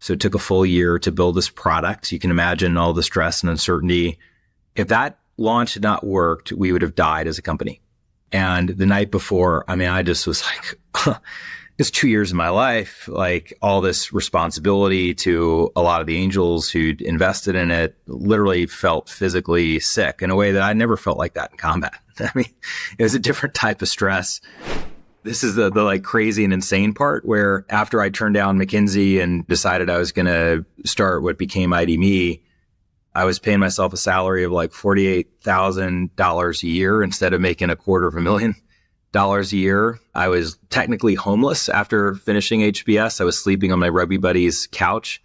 So it took a full year to build this product. You can imagine all the stress and uncertainty. If that launch had not worked, we would have died as a company. And the night before, I just was like, it's 2 years of my life, like all this responsibility to a lot of the angels who'd invested in it, literally felt physically sick in a way that I never felt like that in combat. It was a different type of stress. This is the like crazy and insane part where after I turned down McKinsey and decided I was going to start what became ID.me, I was paying myself a salary of like $48,000 a year instead of making $250,000 a year. I was technically homeless after finishing HBS. I was sleeping on my rugby buddy's couch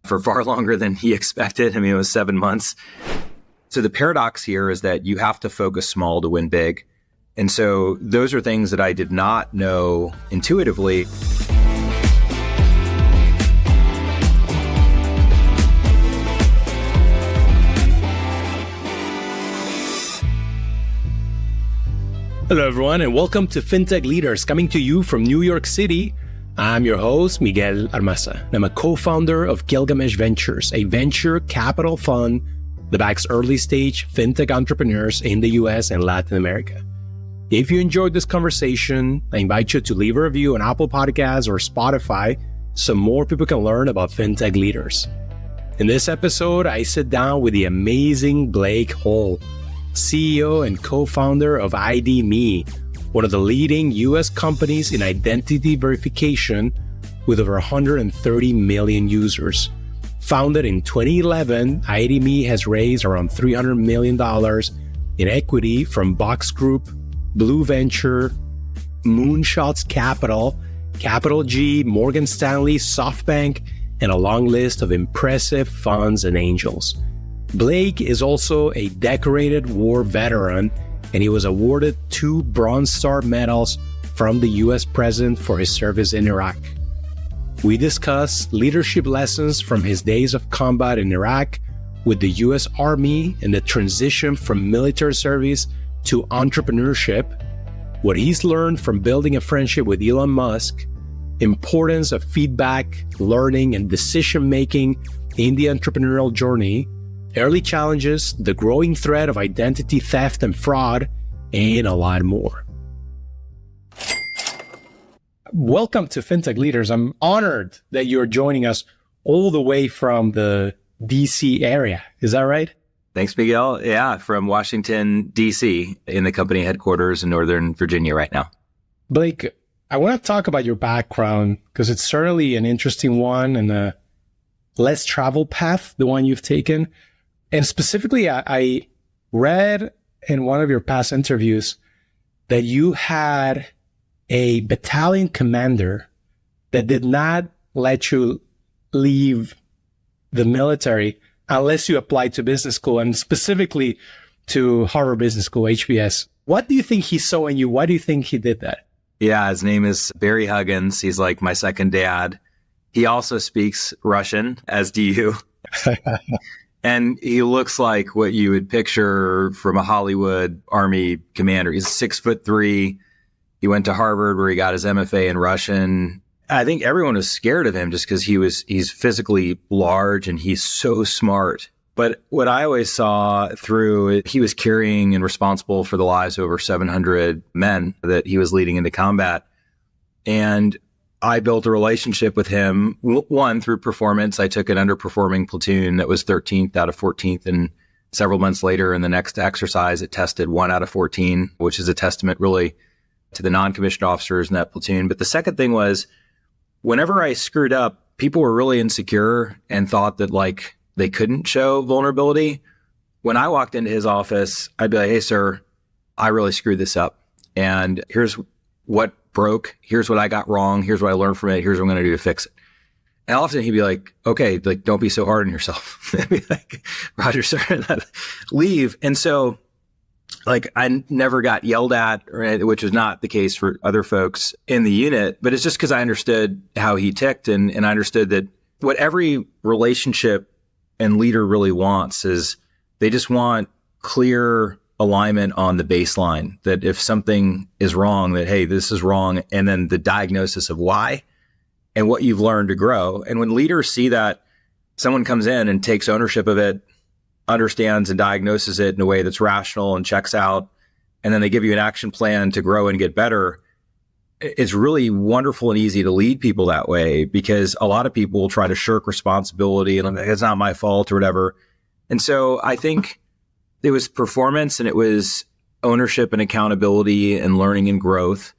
for far longer than he expected. It was 7 months. So the paradox here is that you have to focus small to win big. And so those are things that I did not know intuitively. Hello, everyone, and welcome to FinTech Leaders, coming to you from New York City. I'm your host, Miguel Armaza. I'm a co-founder of Gilgamesh Ventures, a venture capital fund that backs early-stage FinTech entrepreneurs in the US and Latin America. If you enjoyed this conversation, I invite you to leave a review on Apple Podcasts or Spotify so more people can learn about FinTech leaders. In this episode, I sit down with the amazing Blake Hall, CEO and co-founder of ID.me, one of the leading US companies in identity verification with over 130 million users. Founded in 2011, ID.me has raised around $300 million in equity from BoxGroup, Blu Venture, Moonshots Capital, Capital G, Morgan Stanley, Softbank, and a long list of impressive funds and angels. Blake is also a decorated war veteran, and he was awarded 2 Bronze Star medals from the US President for his service in Iraq. We discuss leadership lessons from his days of combat in Iraq with the US Army and the transition from military service to entrepreneurship, what he's learned from building a friendship with Elon Musk, importance of feedback, learning, and decision-making in the entrepreneurial journey, early challenges, the growing threat of identity theft and fraud, and a lot more. Welcome to FinTech Leaders. I'm honored that you're joining us all the way from the DC area. Is that right? Thanks, Miguel. Yeah, from Washington, D.C., in the company headquarters in Northern Virginia right now. Blake, I want to talk about your background because it's certainly an interesting one and a less traveled path, the one you've taken. And specifically, I read in one of your past interviews that you had a battalion commander that did not let you leave the military unless you applied to business school, and specifically to Harvard Business School, HBS. What do you think he saw in you? Why do you think he did that? Yeah, his name is Barry Huggins. He's like my second dad. He also speaks Russian, as do you. And he looks like what you would picture from a Hollywood Army commander. He's 6'3". He went to Harvard where he got his MFA in Russian. I think everyone was scared of him just because he's physically large and he's so smart. But what I always saw through it, he was carrying and responsible for the lives of over 700 men that he was leading into combat. And I built a relationship with him, one, through performance. I took an underperforming platoon that was 13th out of 14th. And several months later in the next exercise, it tested 1 out of 14, which is a testament really to the non-commissioned officers in that platoon. But the second thing was, whenever I screwed up, people were really insecure and thought that like they couldn't show vulnerability. When I walked into his office, I'd be like, hey, sir, I really screwed this up. And here's what broke. Here's what I got wrong. Here's what I learned from it. Here's what I'm going to do to fix it. And often he'd be like, okay, like, don't be so hard on yourself. I'd be like, Roger, sir, leave. And so like I never got yelled at, which was not the case for other folks in the unit, but it's just because I understood how he ticked and I understood that what every relationship and leader really wants is they just want clear alignment on the baseline, that if something is wrong, that, hey, this is wrong. And then the diagnosis of why. and what you've learned to grow. And when leaders see that someone comes in and takes ownership of it, understands and diagnoses it in a way that's rational and checks out, and then they give you an action plan to grow and get better, it's really wonderful and easy to lead people that way, because a lot of people will try to shirk responsibility and like, it's not my fault or whatever. And so I think it was performance and it was ownership and accountability and learning and growth.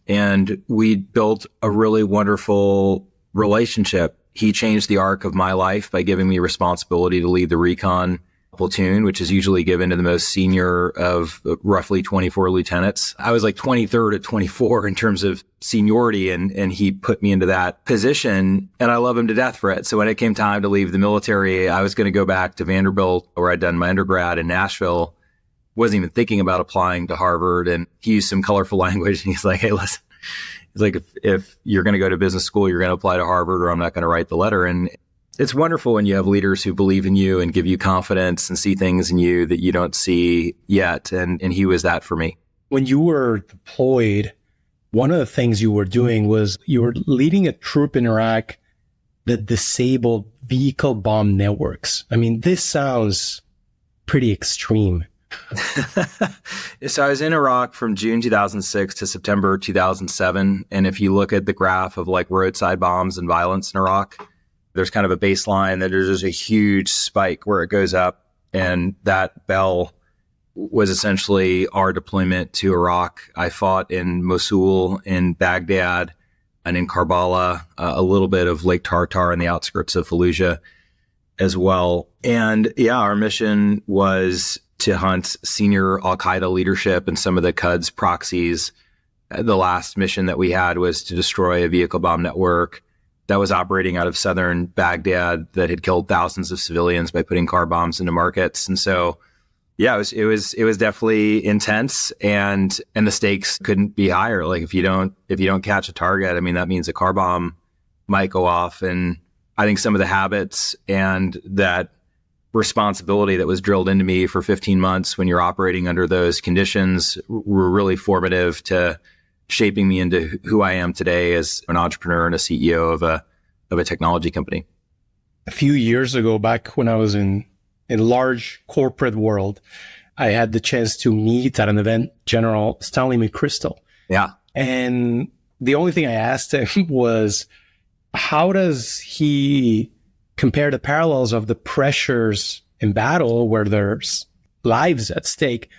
And we built a really wonderful relationship. He changed the arc of my life by giving me responsibility to lead the recon platoon, which is usually given to the most senior of roughly 24 lieutenants. I was like 23rd at 24 in terms of seniority, and he put me into that position, and I love him to death for it. So when it came time to leave the military, I was going to go back to Vanderbilt, where I'd done my undergrad in Nashville. Wasn't even thinking about applying to Harvard, and he used some colorful language, and he's like, hey, listen, he's like, if you're going to go to business school, you're going to apply to Harvard, or I'm not going to write the letter. And it's wonderful when you have leaders who believe in you and give you confidence and see things in you that you don't see yet. And he was that for me. When you were deployed, one of the things you were doing was you were leading a troop in Iraq that disabled vehicle bomb networks. I mean, this sounds pretty extreme. So I was in Iraq from June 2006 to September 2007. And if you look at the graph of like roadside bombs and violence in Iraq, there's kind of a baseline that there's a huge spike where it goes up. And that bell was essentially our deployment to Iraq. I fought in Mosul, in Baghdad, and in Karbala, a little bit of Lake Tartar and the outskirts of Fallujah as well. And yeah, our mission was to hunt senior Al-Qaeda leadership and some of the Quds proxies. The last mission that we had was to destroy a vehicle bomb network that was operating out of southern Baghdad that had killed thousands of civilians by putting car bombs into markets. And so, yeah, it was definitely intense, and the stakes couldn't be higher. Like if you don't catch a target, I mean, that means a car bomb might go off. And I think some of the habits and that responsibility that was drilled into me for 15 months when you're operating under those conditions were really formative to shaping me into who I am today as an entrepreneur and a CEO of a technology company. A few years ago, back when I was in large corporate world, I had the chance to meet at an event General Stanley McChrystal. Yeah. And the only thing I asked him was, how does he compare the parallels of the pressures in battle where there's lives at stake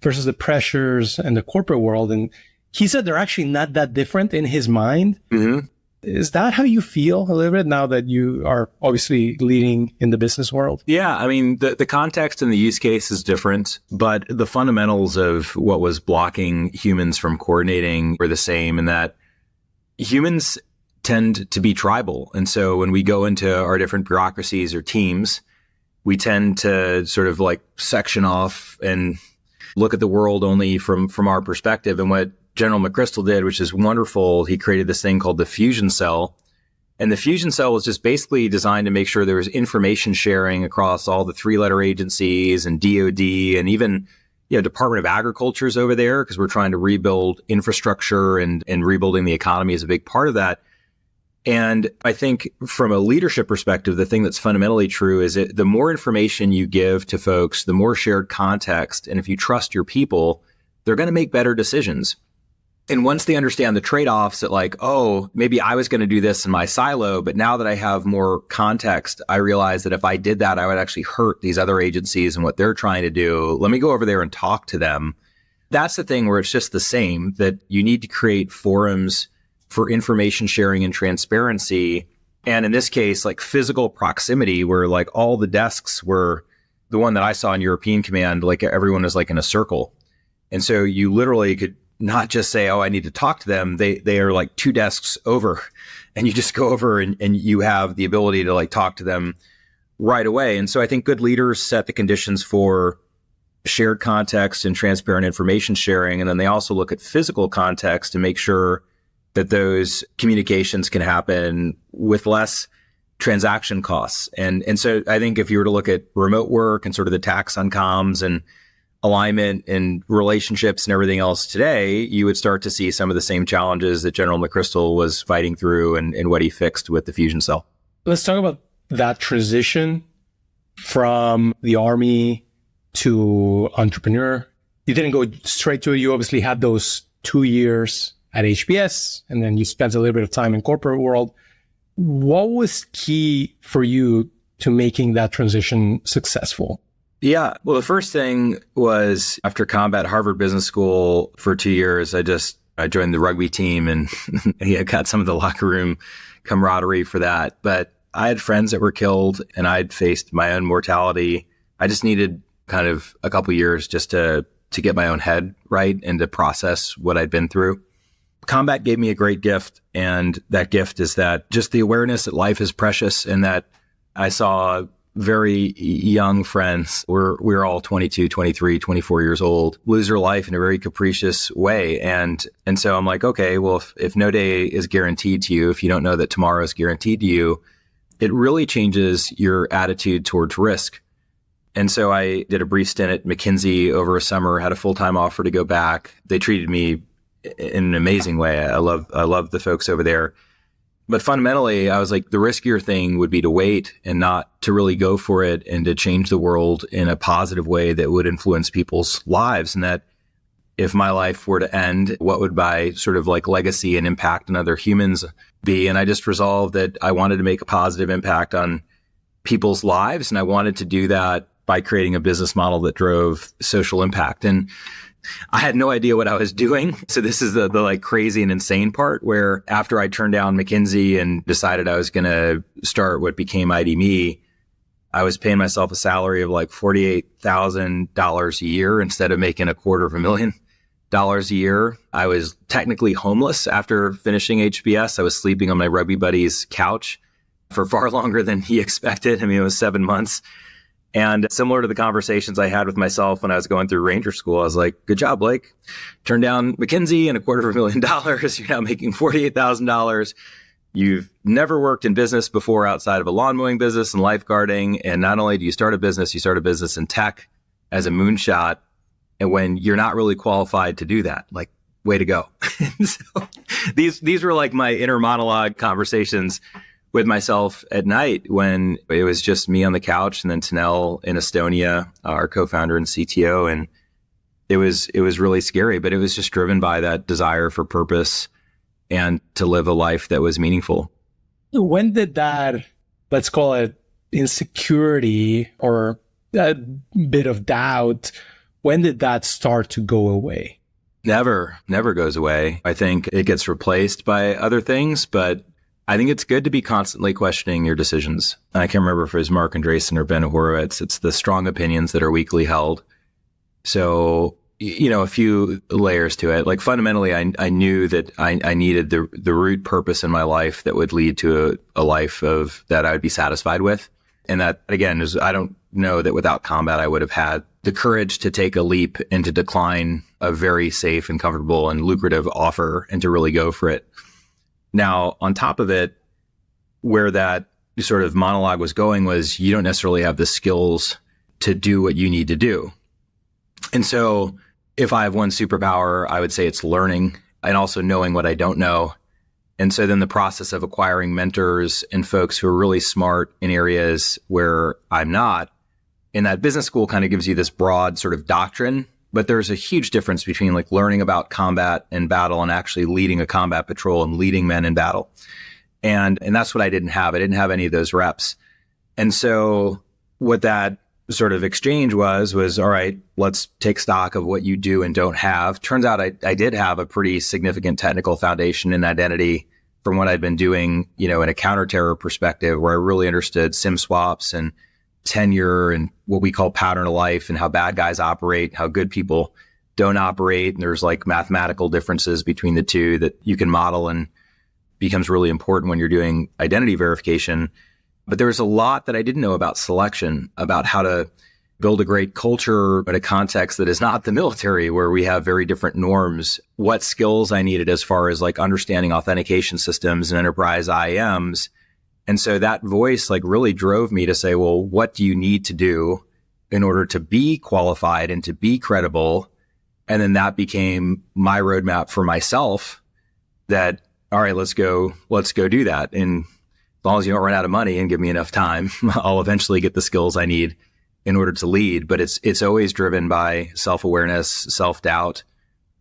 versus the pressures in the corporate world? And he said they're actually not that different in his mind. Mm-hmm. Is that how you feel a little bit now that you are obviously leading in the business world? Yeah. I mean, the context and the use case is different, but the fundamentals of what was blocking humans from coordinating were the same, in that humans tend to be tribal. And so when we go into our different bureaucracies or teams, we tend to sort of like section off and look at the world only from our perspective. And what General McChrystal did, which is wonderful, he created this thing called the fusion cell. And the fusion cell was just basically designed to make sure there was information sharing across all the 3-letter agencies and DoD, and even, Department of Agriculture is over there because we're trying to rebuild infrastructure, and rebuilding the economy is a big part of that. And I think from a leadership perspective, the thing that's fundamentally true is that the more information you give to folks, the more shared context. And if you trust your people, they're going to make better decisions. And once they understand the trade-offs that like, oh, maybe I was going to do this in my silo, but now that I have more context, I realize that if I did that, I would actually hurt these other agencies and what they're trying to do. Let me go over there and talk to them. That's the thing where it's just the same, that you need to create forums for information sharing and transparency. And in this case, like physical proximity, where like all the desks were, the one that I saw in European Command, like everyone was like in a circle. And so you literally could not just say, oh, I need to talk to them. They are like 2 desks over, and you just go over and you have the ability to like talk to them right away. And so I think good leaders set the conditions for shared context and transparent information sharing. And then they also look at physical context to make sure that those communications can happen with less transaction costs. And so I think if you were to look at remote work and sort of the tax on comms and alignment and relationships and everything else today, you would start to see some of the same challenges that General McChrystal was fighting through and what he fixed with the fusion cell. Let's talk about that transition from the Army to entrepreneur. You didn't go straight to it. You obviously had those 2 years at HBS, and then you spent a little bit of time in corporate world. What was key for you to making that transition successful? Yeah. Well, the first thing was after combat, Harvard Business School for 2 years, I joined the rugby team and I got some of the locker room camaraderie for that. But I had friends that were killed and I'd faced my own mortality. I just needed kind of a couple years just to get my own head right and to process what I'd been through. Combat gave me a great gift. And that gift is that just the awareness that life is precious and that I saw very young friends, we're all 22, 23, 24 years old, lose their life in a very capricious way. And so I'm like, okay, well, if no day is guaranteed to you, if you don't know that tomorrow is guaranteed to you, it really changes your attitude towards risk. And so I did a brief stint at McKinsey over a summer, had a full-time offer to go back. They treated me in an amazing way. I love the folks over there. But fundamentally, I was like, the riskier thing would be to wait and not to really go for it and to change the world in a positive way that would influence people's lives. And that if my life were to end, what would my sort of like legacy and impact on other humans be? And I just resolved that I wanted to make a positive impact on people's lives. And I wanted to do that by creating a business model that drove social impact. And I had no idea what I was doing. So this is the like crazy and insane part where after I turned down McKinsey and decided I was going to start what became ID.me, I was paying myself a salary of like $48,000 a year instead of making $250,000 a year. I was technically homeless after finishing HBS. I was sleeping on my rugby buddy's couch for far longer than he expected. I mean, it was 7 months. And similar to the conversations I had with myself when I was going through Ranger School, I was like, good job, Blake. Turned down McKinsey and $250,000. You're now making $48,000. You've never worked in business before outside of a lawn mowing business and lifeguarding. And not only do you start a business in tech as a moonshot. And when you're not really qualified to do that, like, way to go. So these were like my inner monologue conversations with myself at night when it was just me on the couch and then Tanel in Estonia, our co-founder and CTO. And it was really scary, but it was just driven by that desire for purpose and to live a life that was meaningful. When did that, let's call it insecurity or a bit of doubt, when did that start to go away? Never goes away. I think it gets replaced by other things, but I think it's good to be constantly questioning your decisions. I can't remember if it was Mark Andreessen or Ben Horowitz. It's the strong opinions that are weakly held. So, a few layers to it. Like fundamentally, I knew that I needed the root purpose in my life that would lead to a life of that I would be satisfied with. And that, again, I don't know that without combat, I would have had the courage to take a leap and to decline a very safe and comfortable and lucrative offer and to really go for it. Now, on top of it, where that sort of monologue was going was you don't necessarily have the skills to do what you need to do. And so if I have one superpower, I would say it's learning and also knowing what I don't know. And so then the process of acquiring mentors and folks who are really smart in areas where I'm not, and that business school kind of gives you this broad sort of doctrine. But there's a huge difference between like learning about combat and battle and actually leading a combat patrol and leading men in battle. And that's what I didn't have. I didn't have any of those reps. And so what that sort of exchange was, all right, let's take stock of what you do and don't have. Turns out I did have a pretty significant technical foundation and identity from what I'd been doing, in a counter-terror perspective where I really understood SIM swaps and tenure and what we call pattern of life and how bad guys operate, how good people don't operate. And there's like mathematical differences between the two that you can model and becomes really important when you're doing identity verification. But there was a lot that I didn't know about selection, about how to build a great culture in a context that is not the military where we have very different norms, what skills I needed as far as like understanding authentication systems and enterprise IAMs. And so that voice like really drove me to say, well, what do you need to do in order to be qualified and to be credible. And then that became my roadmap for myself that, all right, let's go do that. And as long as you don't run out of money and give me enough time, I'll eventually get the skills I need in order to lead. But it's always driven by self-awareness, self-doubt,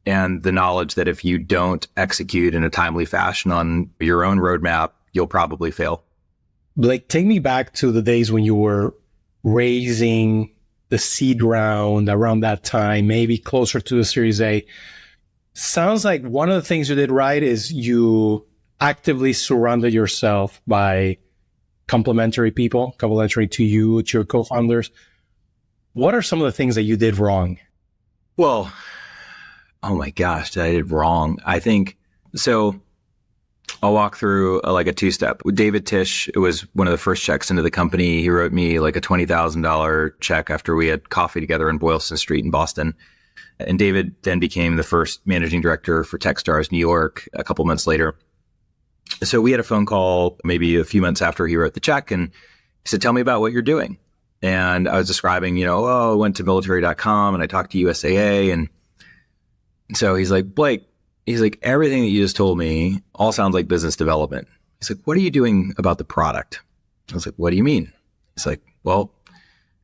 and the knowledge that if you don't execute in a timely fashion on your own roadmap, you'll probably fail. Blake, take me back to the days when you were raising the seed round around that time, maybe closer to the Series A. Sounds like one of the things you did right is you actively surrounded yourself by complementary people, complementary to you, to your co-founders. What are some of the things that you did wrong? Well, oh my gosh, that I did wrong. I think, so I'll walk through like a two-step. With David Tisch, it was one of the first checks into the company. He wrote me like a $20,000 check after we had coffee together in Boylston Street in Boston. And David then became the first managing director for Techstars New York a couple months later. So we had a phone call maybe a few months after he wrote the check, and he said, tell me about what you're doing. And I was describing, I went to military.com and I talked to USAA. And so he's like, Blake, everything that you just told me all sounds like business development. He's like, what are you doing about the product? I was like, what do you mean? He's like, well,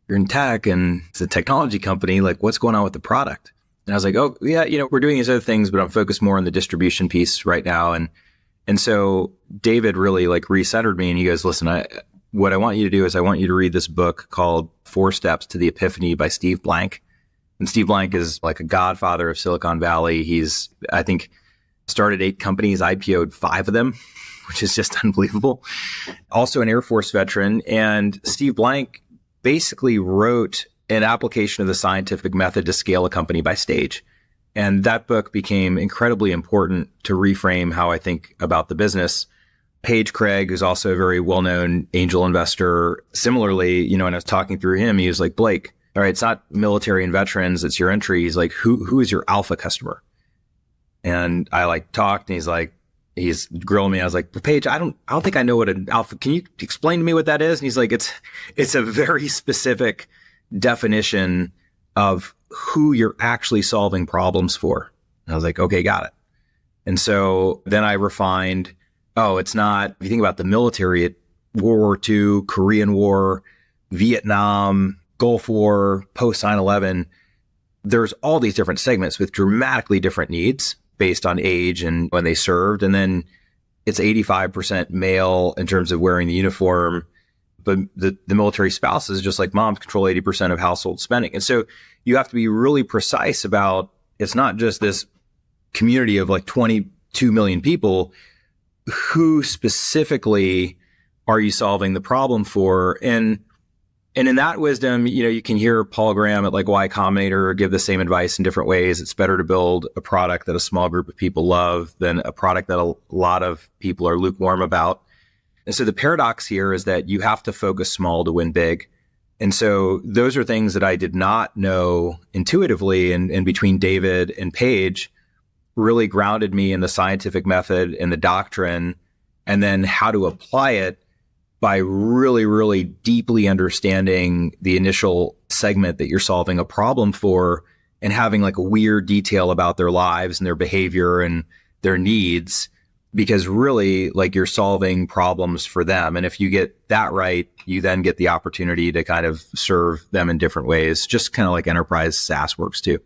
you're in tech and it's a technology company. Like, what's going on with the product? And I was like, oh yeah, we're doing these other things, but I'm focused more on the distribution piece right now. And so David really like recentered me, and he goes, listen, what I want you to do is I want you to read this book called 4 Steps to the Epiphany by Steve Blank. And Steve Blank is like a godfather of Silicon Valley. He's, I think, started 8 companies, IPO'd 5 of them, which is just unbelievable. Also an Air Force veteran. And Steve Blank basically wrote an application of the scientific method to scale a company by stage. And that book became incredibly important to reframe how I think about the business. Paige Craig, who's also a very well-known angel investor, similarly, when I was talking through him, he was like, Blake, all right, it's not military and veterans, it's your entry. He's like, who is your alpha customer? And I like talked, and he's grilling me. I was like, Paige, I don't think I know what an alpha, can you explain to me what that is? And he's like, it's a very specific definition of who you're actually solving problems for. And I was like, okay, got it. And so then I refined, it's not, if you think about the military, World War II, Korean War, Vietnam, Gulf War, post 9/11, there's all these different segments with dramatically different needs based on age and when they served. And then it's 85% male in terms of wearing the uniform. But the military spouses, just like moms, control 80% of household spending. And so you have to be really precise about, it's not just this community of like 22 million people. Who specifically are you solving the problem for? And in that wisdom, you can hear Paul Graham at like Y Combinator give the same advice in different ways. It's better to build a product that a small group of people love than a product that a lot of people are lukewarm about. And so the paradox here is that you have to focus small to win big. And so those are things that I did not know intuitively, and between David and Paige really grounded me in the scientific method and the doctrine, and then how to apply it by really, really deeply understanding the initial segment that you're solving a problem for, and having like a weird detail about their lives and their behavior and their needs. Because really, like, you're solving problems for them. And if you get that right, you then get the opportunity to kind of serve them in different ways, just kind of like enterprise SaaS works too.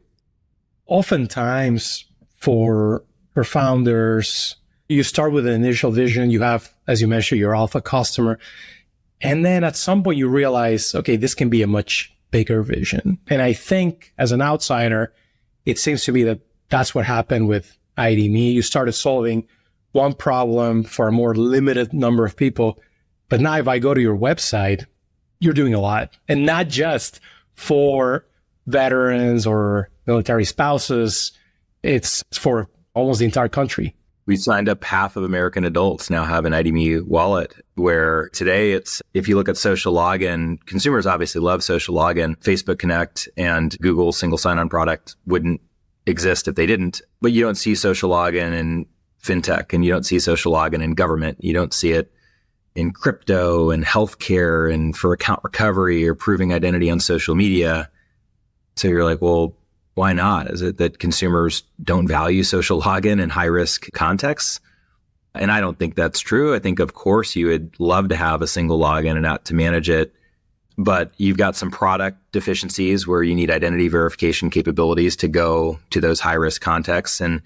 Oftentimes for founders, you start with an initial vision. You have, as you mentioned, your alpha customer. And then at some point you realize, okay, this can be a much bigger vision. And I think as an outsider, it seems to me that that's what happened with ID.me. You started solving one problem for a more limited number of people. But now if I go to your website, you're doing a lot. And not just for veterans or military spouses, it's for almost the entire country. We signed up half of American adults now have an ID.me wallet, where today it's, if you look at social login, consumers obviously love social login. Facebook Connect and Google single sign-on product wouldn't exist if they didn't. But you don't see social login in fintech, and you don't see social login in government. You don't see it in crypto and healthcare and for account recovery or proving identity on social media. So you're like, well, why not? Is it that consumers don't value social login in high risk contexts? And I don't think that's true. I think, of course, you would love to have a single login and not to manage it. But you've got some product deficiencies where you need identity verification capabilities to go to those high risk contexts. And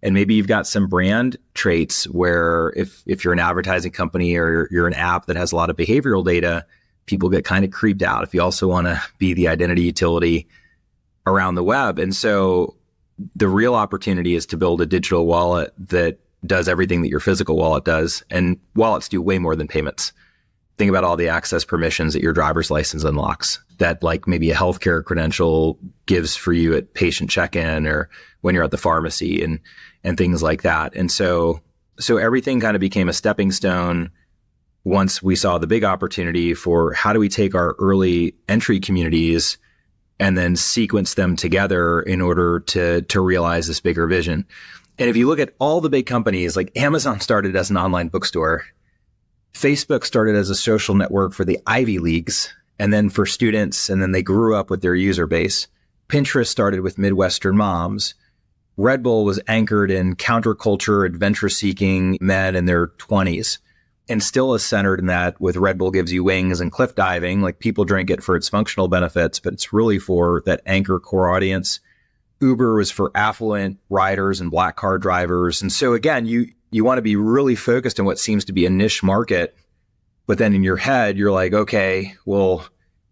maybe you've got some brand traits where if you're an advertising company or you're an app that has a lot of behavioral data, people get kind of creeped out if you also want to be the identity utility around the web. And so the real opportunity is to build a digital wallet that does everything that your physical wallet does. And wallets do way more than payments. Think about all the access permissions that your driver's license unlocks that like maybe a healthcare credential gives for you at patient check-in or when you're at the pharmacy and things like that. And so everything kind of became a stepping stone once we saw the big opportunity for how do we take our early entry communities and then sequence them together in order to realize this bigger vision. And if you look at all the big companies, like Amazon started as an online bookstore, Facebook started as a social network for the Ivy Leagues and then for students, and then they grew up with their user base. Pinterest started with Midwestern moms. Red Bull was anchored in counterculture, adventure-seeking men in their 20s and still is centered in that with Red Bull gives you wings and cliff diving. Like people drink it for its functional benefits, but it's really for that anchor core audience. Uber was for affluent riders and black car drivers. And so again, you want to be really focused on what seems to be a niche market, but then in your head, you're like, okay, well,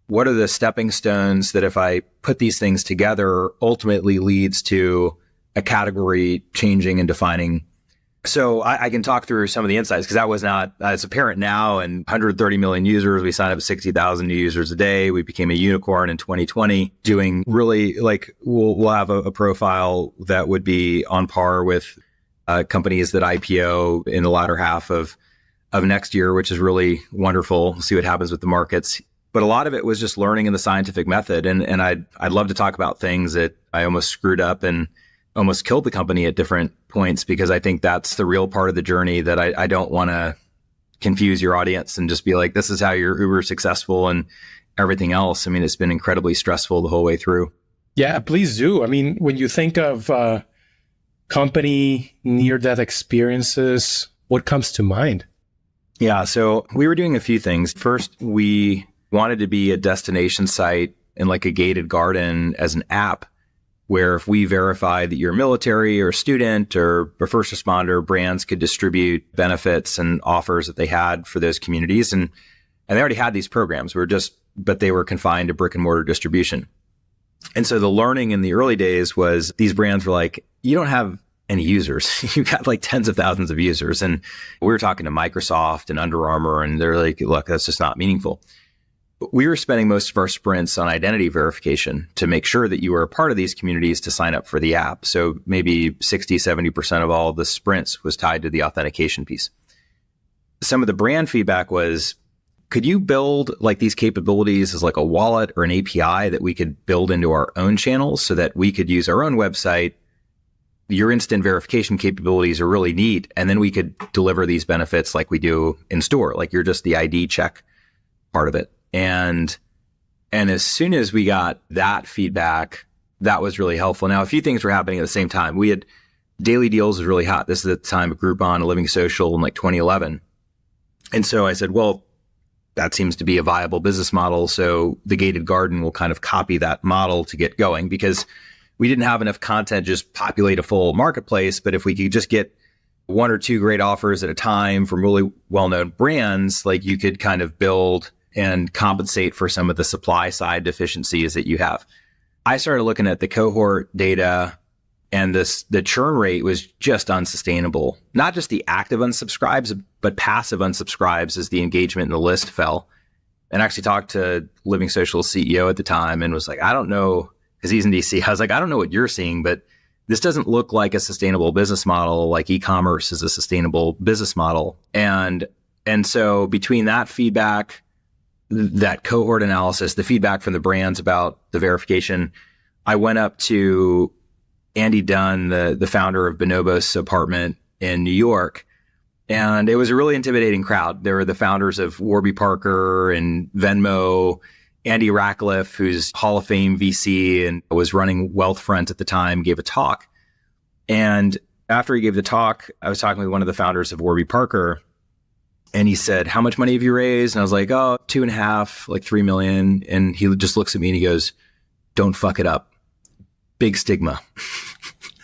what are the stepping stones that if I put these things together ultimately leads to a category changing and defining? So I can talk through some of the insights because that was not, it's apparent now, and 130 million users. We signed up 60,000 new users a day. We became a unicorn in 2020 doing really like, we'll have a profile that would be on par with companies that IPO in the latter half of next year, which is really wonderful. We'll see what happens with the markets. But a lot of it was just learning in the scientific method. And I'd love to talk about things that I almost screwed up and almost killed the company at different points, because I think that's the real part of the journey that I don't want to confuse your audience and just be like, this is how you're uber successful and everything else. I mean, it's been incredibly stressful the whole way through. Yeah, please do. I mean, when you think of company near-death experiences, what comes to mind? Yeah, so we were doing a few things. First, we wanted to be a destination site in like a gated garden as an app, where if we verify that you're military or a student or a first responder, brands could distribute benefits and offers that they had for those communities. And they already had these programs. But they were confined to brick and mortar distribution. And so the learning in the early days was these brands were like, you don't have any users. You've got like tens of thousands of users. And we were talking to Microsoft and Under Armour, and they're like, look, that's just not meaningful. We were spending most of our sprints on identity verification to make sure that you were a part of these communities to sign up for the app. So maybe 60, 70% of all of the sprints was tied to the authentication piece. Some of the brand feedback was, could you build like these capabilities as like a wallet or an API that we could build into our own channels so that we could use our own website? Your instant verification capabilities are really neat. And then we could deliver these benefits like we do in store, like you're just the ID check part of it. And as soon as we got that feedback, that was really helpful. Now, a few things were happening at the same time. We had daily deals was really hot. This is at the time of Groupon, Living Social in like 2011. And so I said, well, that seems to be a viable business model. So the gated garden will kind of copy that model to get going, because we didn't have enough content to just populate a full marketplace. But if we could just get one or two great offers at a time from really well-known brands, like you could kind of build and compensate for some of the supply side deficiencies that you have. I started looking at the cohort data, and the churn rate was just unsustainable. Not just the active unsubscribes, but passive unsubscribes as the engagement in the list fell. And I actually talked to Living Social's CEO at the time and was like, I don't know, because he's in DC. I was like, I don't know what you're seeing, but this doesn't look like a sustainable business model, like e-commerce is a sustainable business model. And so between that feedback, that cohort analysis, the feedback from the brands about the verification, I went up to Andy Dunn, the founder of Bonobos Apartment in New York, And it was a really intimidating crowd. There were the founders of Warby Parker and Venmo, Andy Ratcliffe, who's Hall of Fame VC and was running Wealthfront at the time, gave a talk. And after he gave the talk, I was talking with one of the founders of Warby Parker, and he said, "How much money have you raised?" And I was like, "Oh, 2.5, like 3 million." And he just looks at me and he goes, "Don't fuck it up. Big stigma."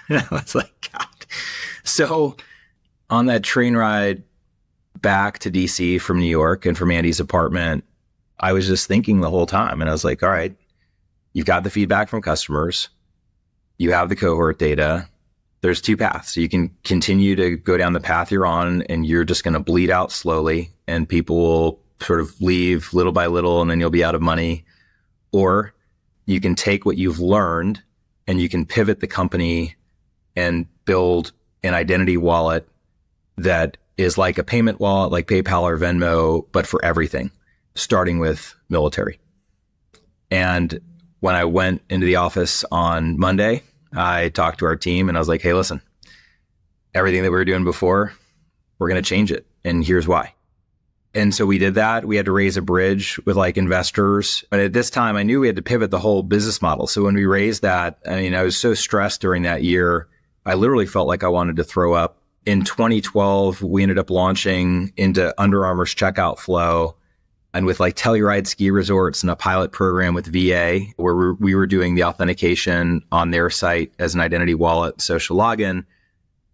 And I was like, God. So on that train ride back to DC from New York and from Andy's apartment, I was just thinking the whole time. And I was like, all right, you've got the feedback from customers. You have the cohort data. There's two paths. You can continue to go down the path you're on and you're just going to bleed out slowly and people will sort of leave little by little and then you'll be out of money. Or you can take what you've learned and you can pivot the company and build an identity wallet that is like a payment wallet, like PayPal or Venmo, but for everything, starting with military. And when I went into the office on Monday, I talked to our team and I was like, hey, listen, everything that we were doing before, we're going to change it. And here's why. And so we did that. We had to raise a bridge with like investors. But at this time, I knew we had to pivot the whole business model. So when we raised that, I mean, I was so stressed during that year. I literally felt like I wanted to throw up. In 2012, we ended up launching into Under Armour's checkout flow and with like Telluride ski resorts and a pilot program with VA where we were doing the authentication on their site as an identity wallet, social login.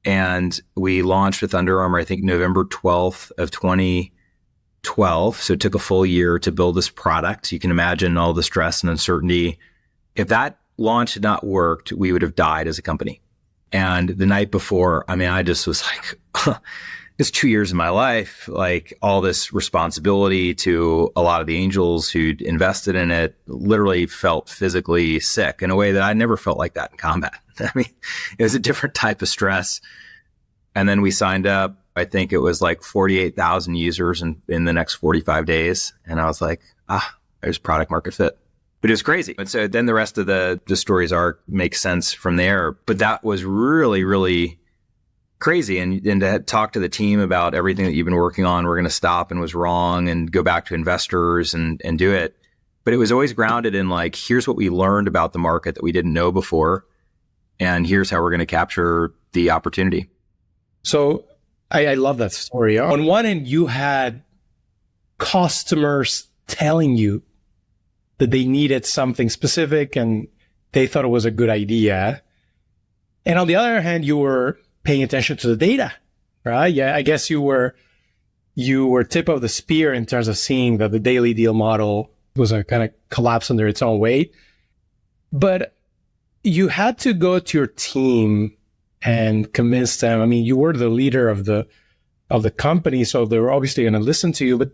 And we launched with Under Armour, I think November 12th of 2012. So it took a full year to build this product. You can imagine all the stress and uncertainty. If that launch had not worked, we would have died as a company. And the night before, I mean, I just was like, it's 2 years of my life, like all this responsibility to a lot of the angels who'd invested in it, literally felt physically sick in a way that I never felt like that in combat. I mean, it was a different type of stress. And then we signed up, I think it was like 48,000 users in the next 45 days. And I was like, there's product market fit. But it was crazy. And so then the rest of the story's arc makes sense from there. But that was really, really crazy. And to talk to the team about everything that you've been working on, we're going to stop and was wrong and go back to investors and do it. But it was always grounded in like, here's what we learned about the market that we didn't know before. And here's how we're going to capture the opportunity. So I love that story. On one end, you had customers telling you that they needed something specific and they thought it was a good idea. And on the other hand, you were paying attention to the data, right? Yeah, I guess you were tip of the spear in terms of seeing that the daily deal model was a kind of collapse under its own weight. But you had to go to your team and convince them. I mean, you were the leader of the company, so they were obviously going to listen to you. But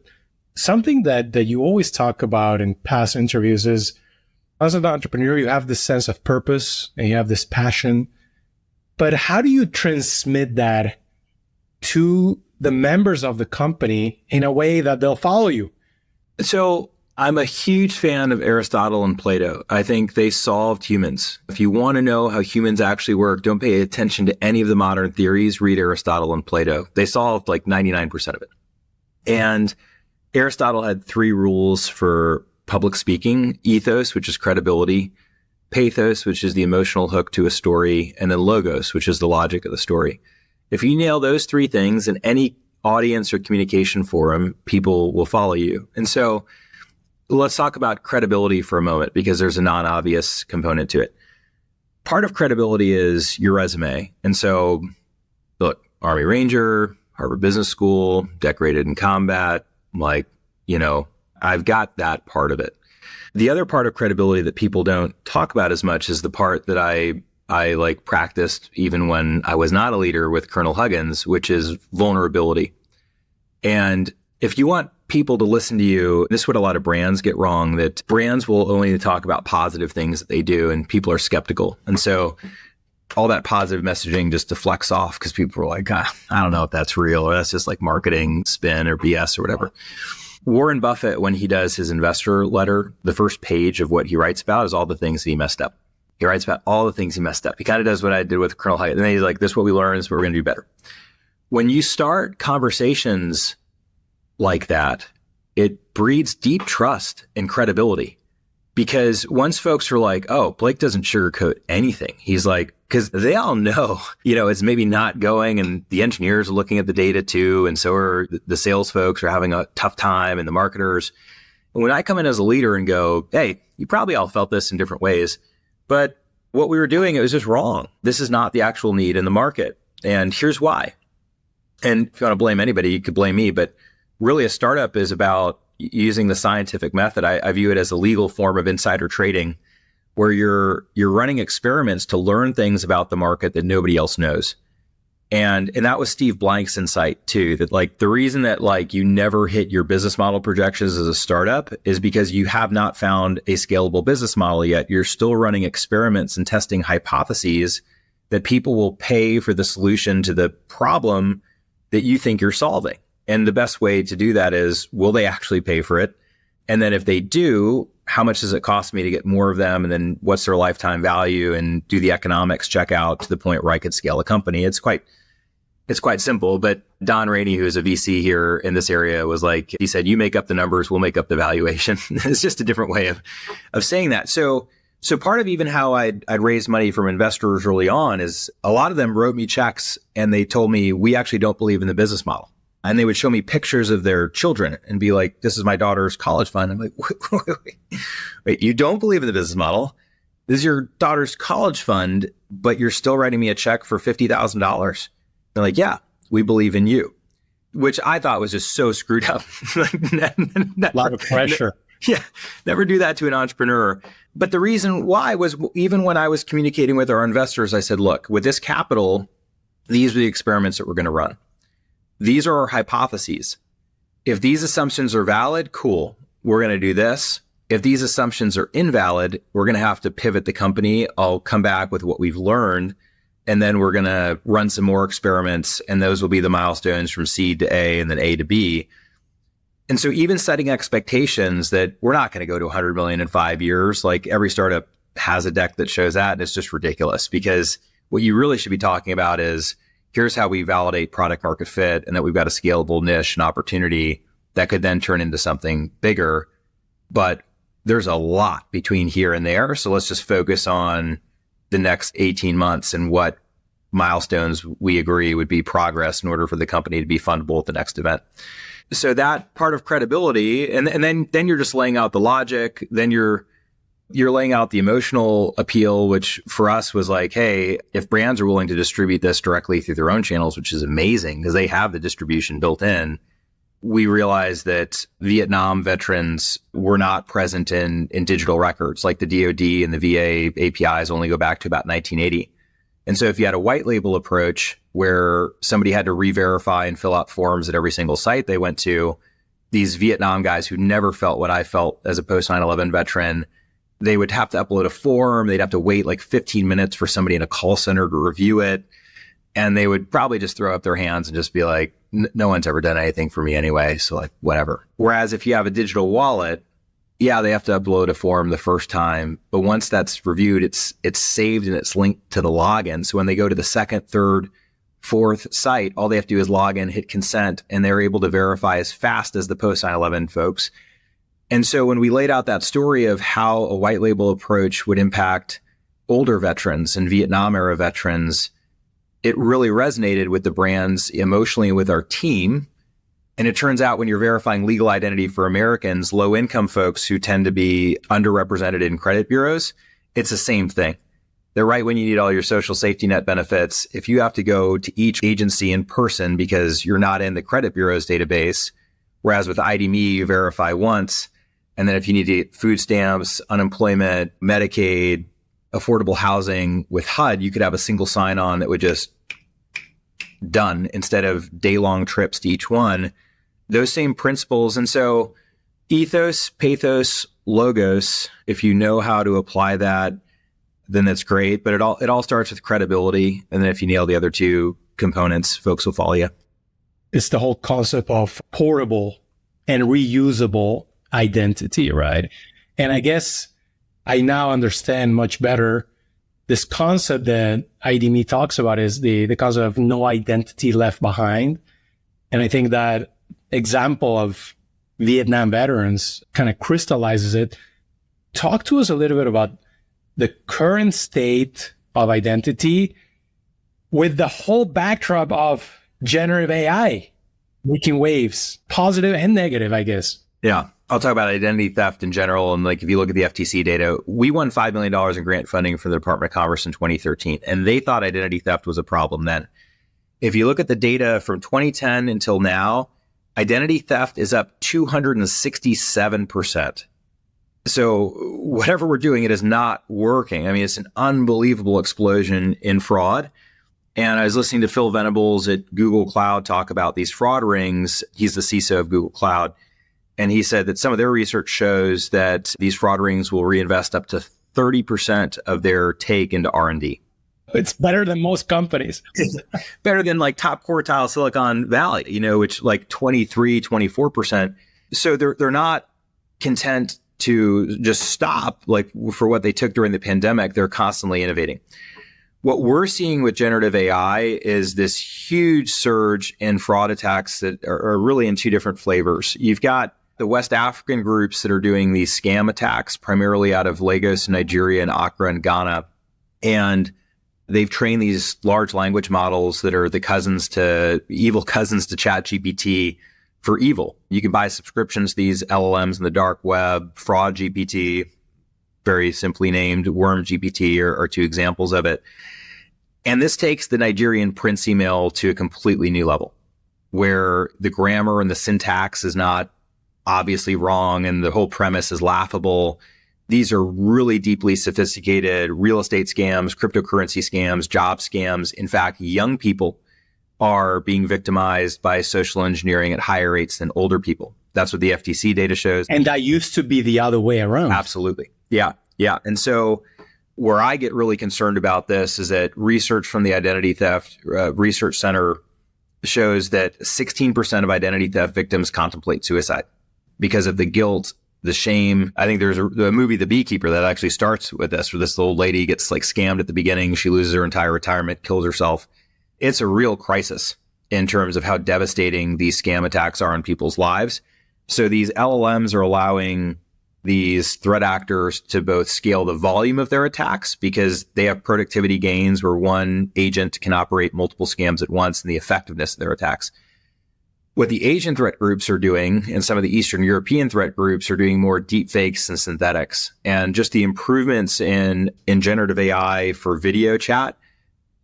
something that you always talk about in past interviews is, as an entrepreneur, you have this sense of purpose and you have this passion. But how do you transmit that to the members of the company in a way that they'll follow you? So I'm a huge fan of Aristotle and Plato. I think they solved humans. If you want to know how humans actually work, don't pay attention to any of the modern theories. Read Aristotle and Plato. They solved like 99% of it. And Aristotle had 3 rules for public speaking: ethos, which is credibility; pathos, which is the emotional hook to a story; and then logos, which is the logic of the story. If you nail those 3 things in any audience or communication forum, people will follow you. And so let's talk about credibility for a moment, because there's a non-obvious component to it. Part of credibility is your resume. And so look, Army Ranger, Harvard Business School, decorated in combat, like, I've got that part of it. The other part of credibility that people don't talk about as much is the part that I like practiced even when I was not a leader with Colonel Huggins, which is vulnerability. And if you want people to listen to you, this is what a lot of brands get wrong, that brands will only talk about positive things that they do and people are skeptical. And so all that positive messaging just deflects off because people are like, I don't know if that's real, or that's just like marketing spin or BS or whatever. Warren Buffett, when he does his investor letter, the first page of what he writes about is all the things that he messed up. He writes about all the things he messed up. He kind of does what I did with Colonel Hyatt. And then he's like, this is what we learned, this is what we're going to do better. when you start conversations like that, it breeds deep trust and credibility. Because once folks are like, oh, Blake doesn't sugarcoat anything. He's like, because they all know, it's maybe not going, and the engineers are looking at the data too. And so are the sales folks are having a tough time, and the marketers. And when I come in as a leader and go, hey, you probably all felt this in different ways, but what we were doing, it was just wrong. This is not the actual need in the market. And here's why. And if you want to blame anybody, you could blame me, but really a startup is about using the scientific method. I view it as a legal form of insider trading, where you're running experiments to learn things about the market that nobody else knows. And that was Steve Blank's insight too, that like the reason that like you never hit your business model projections as a startup is because you have not found a scalable business model yet. You're still running experiments and testing hypotheses that people will pay for the solution to the problem that you think you're solving. And the best way to do that is, will they actually pay for it? And then if they do, how much does it cost me to get more of them? And then what's their lifetime value? And do the economics check out to the point where I could scale a company? It's quite simple. But Don Rainey, who is a VC here in this area, was like, he said, you make up the numbers, we'll make up the valuation. It's just a different way of saying that. So part of even how I'd raise money from investors early on is a lot of them wrote me checks and they told me, we actually don't believe in the business model. And they would show me pictures of their children and be like, this is my daughter's college fund. I'm like, wait, you don't believe in the business model. This is your daughter's college fund, but you're still writing me a check for $50,000. They're like, yeah, we believe in you, which I thought was just so screwed up. A lot of pressure. Yeah, never do that to an entrepreneur. But the reason why was, even when I was communicating with our investors, I said, look, with this capital, these are the experiments that we're going to run. These are our hypotheses. If these assumptions are valid, cool, we're going to do this. If these assumptions are invalid, we're going to have to pivot the company. I'll come back with what we've learned, and then we're going to run some more experiments, and those will be the milestones from seed to A and then A to B. And so even setting expectations that we're not going to go to 100 million in 5 years, like every startup has a deck that shows that, and it's just ridiculous, because what you really should be talking about is, here's how we validate product market fit, and that we've got a scalable niche and opportunity that could then turn into something bigger. But there's a lot between here and there. So let's just focus on the next 18 months and what milestones we agree would be progress in order for the company to be fundable at the next event. So that part of credibility, and then you're just laying out the logic, then you're laying out the emotional appeal, which for us was like, hey, if brands are willing to distribute this directly through their own channels, which is amazing because they have the distribution built in, we realized that Vietnam veterans were not present in digital records. Like the DoD and the VA APIs only go back to about 1980. And so if you had a white label approach where somebody had to re-verify and fill out forms at every single site they went to, these Vietnam guys who never felt what I felt as a post 9/11 veteran, they would have to upload a form. They'd have to wait like 15 minutes for somebody in a call center to review it. And they would probably just throw up their hands and just be like, no one's ever done anything for me anyway. So like, whatever. Whereas if you have a digital wallet, yeah, they have to upload a form the first time. But once that's reviewed, it's saved and it's linked to the login. So when they go to the second, third, fourth site, all they have to do is log in, hit consent, and they're able to verify as fast as the post 9/11 folks. And so when we laid out that story of how a white label approach would impact older veterans and Vietnam era veterans, it really resonated with the brands emotionally, with our team. And it turns out when you're verifying legal identity for Americans, low income folks who tend to be underrepresented in credit bureaus, it's the same thing. They're right when you need all your social safety net benefits. If you have to go to each agency in person because you're not in the credit bureau's database, whereas with ID.me, you verify once. And then if you need to get food stamps, unemployment, Medicaid, affordable housing with HUD, you could have a single sign-on that would just done instead of day-long trips to each one. Those same principles. And so ethos, pathos, logos, if you know how to apply that, then that's great. But it all starts with credibility. And then if you nail the other two components, folks will follow you. It's the whole concept of portable and reusable identity, right? And I guess I now understand much better this concept that IDME talks about is the concept of no identity left behind. And I think that example of Vietnam veterans kind of crystallizes it. Talk to us a little bit about the current state of identity with the whole backdrop of generative AI making waves, positive and negative, I guess. Yeah. I'll talk about identity theft in general. And like, if you look at the FTC data, we won $5 million in grant funding from the Department of Commerce in 2013, and they thought identity theft was a problem then. If you look at the data from 2010 until now, identity theft is up 267%. So whatever we're doing, it is not working. I mean, it's an unbelievable explosion in fraud. And I was listening to Phil Venables at Google Cloud talk about these fraud rings. He's the CISO of Google Cloud. And he said that some of their research shows that these fraud rings will reinvest up to 30% of their take into R&D. It's better than most companies. Better than like top quartile Silicon Valley, which like 23, 24%. So they're not content to just stop like for what they took during the pandemic. They're constantly innovating. What we're seeing with generative AI is this huge surge in fraud attacks that are really in two different flavors. You've got the West African groups that are doing these scam attacks, primarily out of Lagos, Nigeria, and Accra and Ghana. And they've trained these large language models that are the evil cousins to ChatGPT for evil. You can buy subscriptions to these LLMs in the dark web. Fraud GPT, very simply named Worm GPT are two examples of it. And this takes the Nigerian Prince email to a completely new level, where the grammar and the syntax is not obviously wrong and the whole premise is laughable. These are really deeply sophisticated real estate scams, cryptocurrency scams, job scams. In fact, young people are being victimized by social engineering at higher rates than older people. That's what the FTC data shows. And that used to be the other way around. Absolutely. Yeah. Yeah. And so where I get really concerned about this is that research from the Identity Theft Research Center shows that 16% of identity theft victims contemplate suicide because of the guilt, the shame. I think there's a movie, The Beekeeper, that actually starts with this, where this old lady gets like scammed at the beginning. She loses her entire retirement, kills herself. It's a real crisis in terms of how devastating these scam attacks are on people's lives. So these LLMs are allowing these threat actors to both scale the volume of their attacks because they have productivity gains where one agent can operate multiple scams at once, and the effectiveness of their attacks. What the Asian threat groups are doing, and some of the Eastern European threat groups are doing more deep fakes and synthetics. And just the improvements in generative AI for video chat,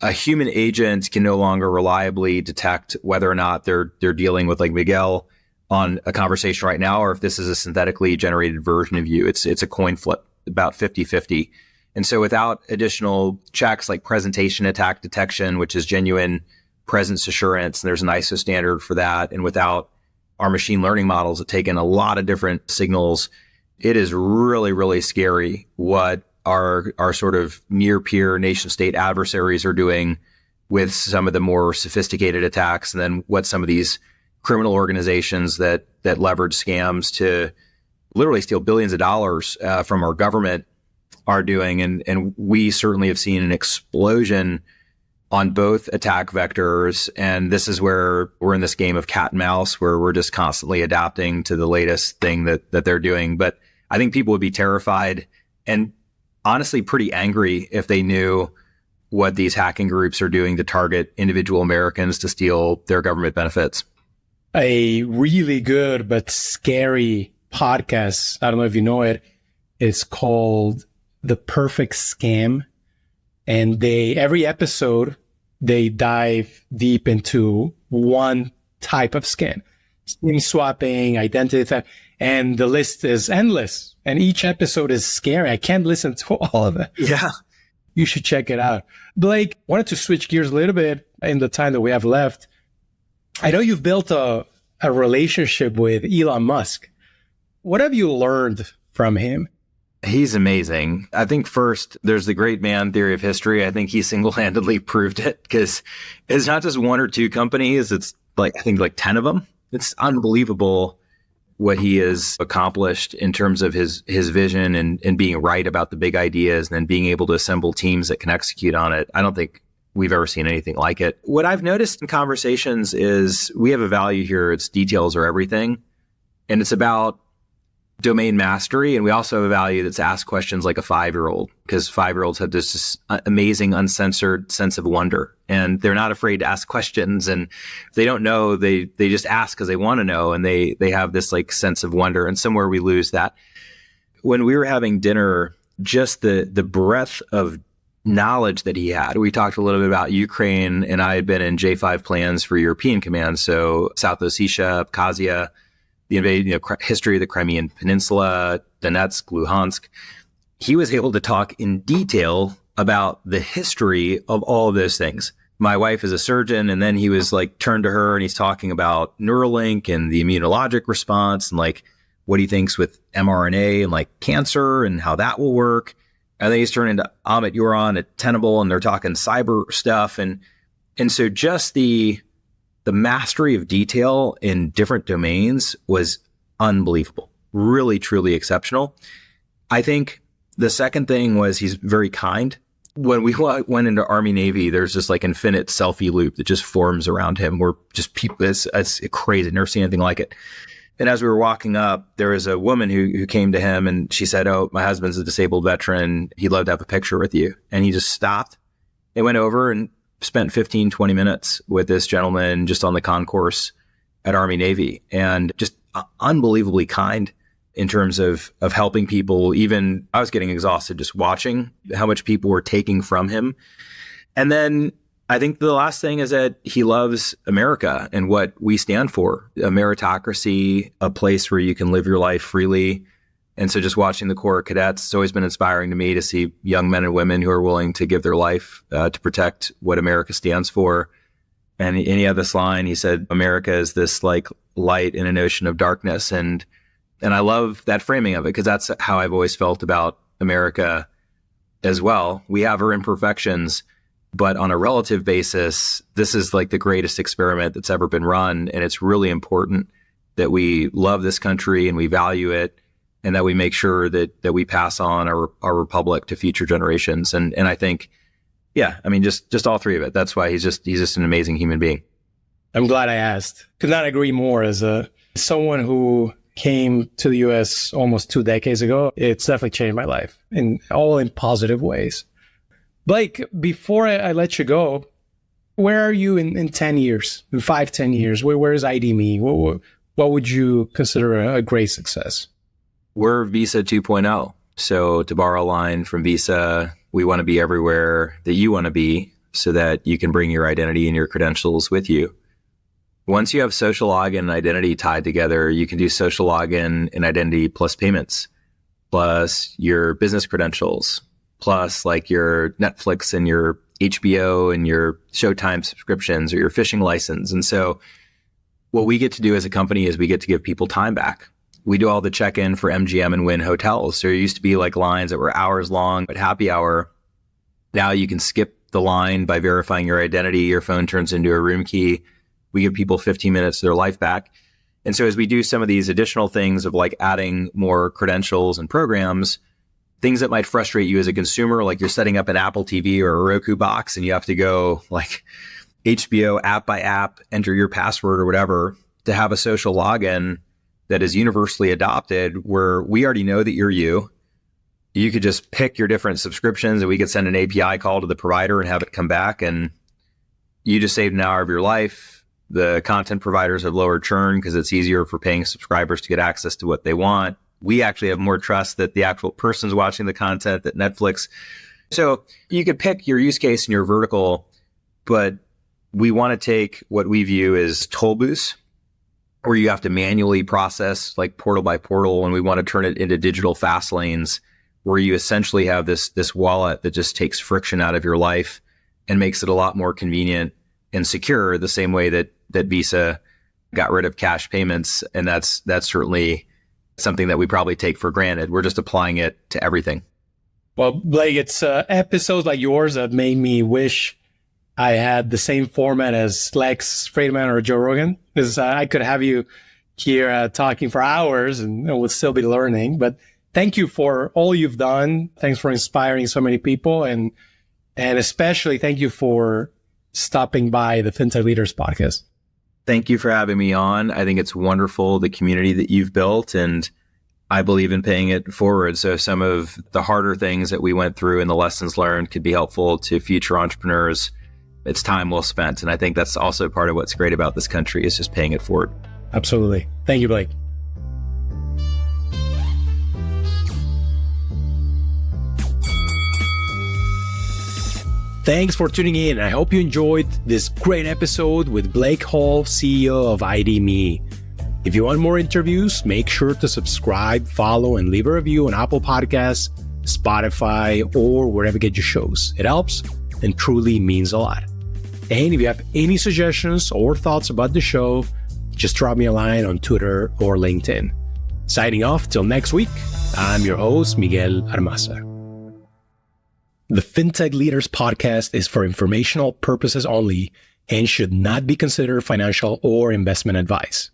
a human agent can no longer reliably detect whether or not they're dealing with like Miguel on a conversation right now, or if this is a synthetically generated version of you. It's a coin flip, about 50-50. And so without additional checks like presentation attack detection, which is genuine presence assurance, and there's an ISO standard for that, and without our machine learning models that take in a lot of different signals, it is really, really scary what our sort of near peer nation state adversaries are doing with some of the more sophisticated attacks, and then what some of these criminal organizations that leverage scams to literally steal billions of dollars from our government are doing. And we certainly have seen an explosion on both attack vectors. And this is where we're in this game of cat and mouse, where we're just constantly adapting to the latest thing that they're doing. But I think people would be terrified and honestly pretty angry if they knew what these hacking groups are doing to target individual Americans to steal their government benefits. A really good but scary podcast, I don't know if you know it, is called The Perfect Scam. And every episode, they dive deep into one type of scam. SIM swapping, identity theft, and the list is endless. And each episode is scary. I can't listen to all of it. Yeah. You should check it out. Blake, wanted to switch gears a little bit in the time that we have left. I know you've built a relationship with Elon Musk. What have you learned from him? He's amazing. I think first, there's the great man theory of history. I think he single-handedly proved it, because it's not just one or two companies. It's like, I think like 10 of them. It's unbelievable what he has accomplished in terms of his vision and being right about the big ideas and then being able to assemble teams that can execute on it. I don't think we've ever seen anything like it. What I've noticed in conversations is we have a value here. It's details are everything. And it's about domain mastery. And we also have a value that's ask questions like a 5-year-old, because 5-year-olds have this amazing, uncensored sense of wonder. And they're not afraid to ask questions. And if they don't know, they just ask because they want to know. And they have this like sense of wonder. And somewhere we lose that. When we were having dinner, just the breadth of knowledge that he had. We talked a little bit about Ukraine, and I had been in J5 plans for European Command. So South Ossetia, Abkhazia, the invasion, history of the Crimean Peninsula, Donetsk, Luhansk. He was able to talk in detail about the history of all of those things. My wife is a surgeon, and then he was like turned to her and he's talking about Neuralink and the immunologic response and like what he thinks with mRNA and like cancer and how that will work. And then he's turning to Amit Yoran at Tenable, and they're talking cyber stuff. And so just the mastery of detail in different domains was unbelievable, really, truly exceptional. I think the second thing was he's very kind. When we went into Army Navy, there's this like infinite selfie loop that just forms around him where just people, it's crazy. Never seen anything like it. And as we were walking up, there was a woman who came to him and she said, "Oh, my husband's a disabled veteran. He'd love to have a picture with you." And he just stopped and went over and spent 15, 20 minutes with this gentleman just on the concourse at Army Navy, and just unbelievably kind in terms of helping people. Even I was getting exhausted just watching how much people were taking from him. And then I think the last thing is that he loves America and what we stand for, a meritocracy, a place where you can live your life freely. And so just watching the Corps of Cadets, it's always been inspiring to me to see young men and women who are willing to give their life to protect what America stands for. And he had this line, he said, "America is this like light in an ocean of darkness." And I love that framing of it, because that's how I've always felt about America as well. We have our imperfections, but on a relative basis, this is like the greatest experiment that's ever been run. And it's really important that we love this country and we value it, and that we make sure that we pass on our republic to future generations. And I think, yeah, I mean, just all three of it. That's why he's just an amazing human being. I'm glad I asked. Could not agree more. As someone who came to the US almost 2 decades ago, it's definitely changed my life in positive ways. Blake, before I let you go, where are you in 10 years, in 5-10 years? Where is ID.me? What would you consider a great success? We're Visa 2.0. So to borrow a line from Visa, we want to be everywhere that you want to be so that you can bring your identity and your credentials with you. Once you have social login and identity tied together, you can do social login and identity plus payments, plus your business credentials, plus like your Netflix and your HBO and your Showtime subscriptions or your fishing license. And so what we get to do as a company is we get to give people time back. We do all the check-in for MGM and Wynn hotels. There used to be like lines that were hours long at happy hour. Now you can skip the line by verifying your identity. Your phone turns into a room key. We give people 15 minutes of their life back. And so as we do some of these additional things of like adding more credentials and programs, things that might frustrate you as a consumer, like you're setting up an Apple TV or a Roku box and you have to go like HBO app by app, enter your password or whatever, to have a social login that is universally adopted where we already know that you're you. You could just pick your different subscriptions and we could send an API call to the provider and have it come back, and you just saved an hour of your life. The content providers have lower churn because it's easier for paying subscribers to get access to what they want. We actually have more trust that the actual person's watching the content, that Netflix. So you could pick your use case and your vertical, but we want to take what we view as toll booths, where you have to manually process like portal by portal, and we want to turn it into digital fast lanes where you essentially have this wallet that just takes friction out of your life and makes it a lot more convenient and secure, the same way that Visa got rid of cash payments. And that's certainly something that we probably take for granted. We're just applying it to everything. Well, Blake, it's episodes like yours that made me wish I had the same format as Lex Friedman or Joe Rogan, because I could have you here talking for hours and we'll still be learning. But thank you for all you've done. Thanks for inspiring so many people. And especially thank you for stopping by the FinTech Leaders podcast. Thank you for having me on. I think it's wonderful, the community that you've built, and I believe in paying it forward. So some of the harder things that we went through and the lessons learned could be helpful to future entrepreneurs. It's time well spent. And I think that's also part of what's great about this country is just paying it forward. Absolutely. Thank you, Blake. Thanks for tuning in. I hope you enjoyed this great episode with Blake Hall, CEO of ID.me. If you want more interviews, make sure to subscribe, follow, and leave a review on Apple Podcasts, Spotify, or wherever you get your shows. It helps and truly means a lot. And if you have any suggestions or thoughts about the show, just drop me a line on Twitter or LinkedIn. Signing off till next week, I'm your host, Miguel Armaza. The FinTech Leaders podcast is for informational purposes only and should not be considered financial or investment advice.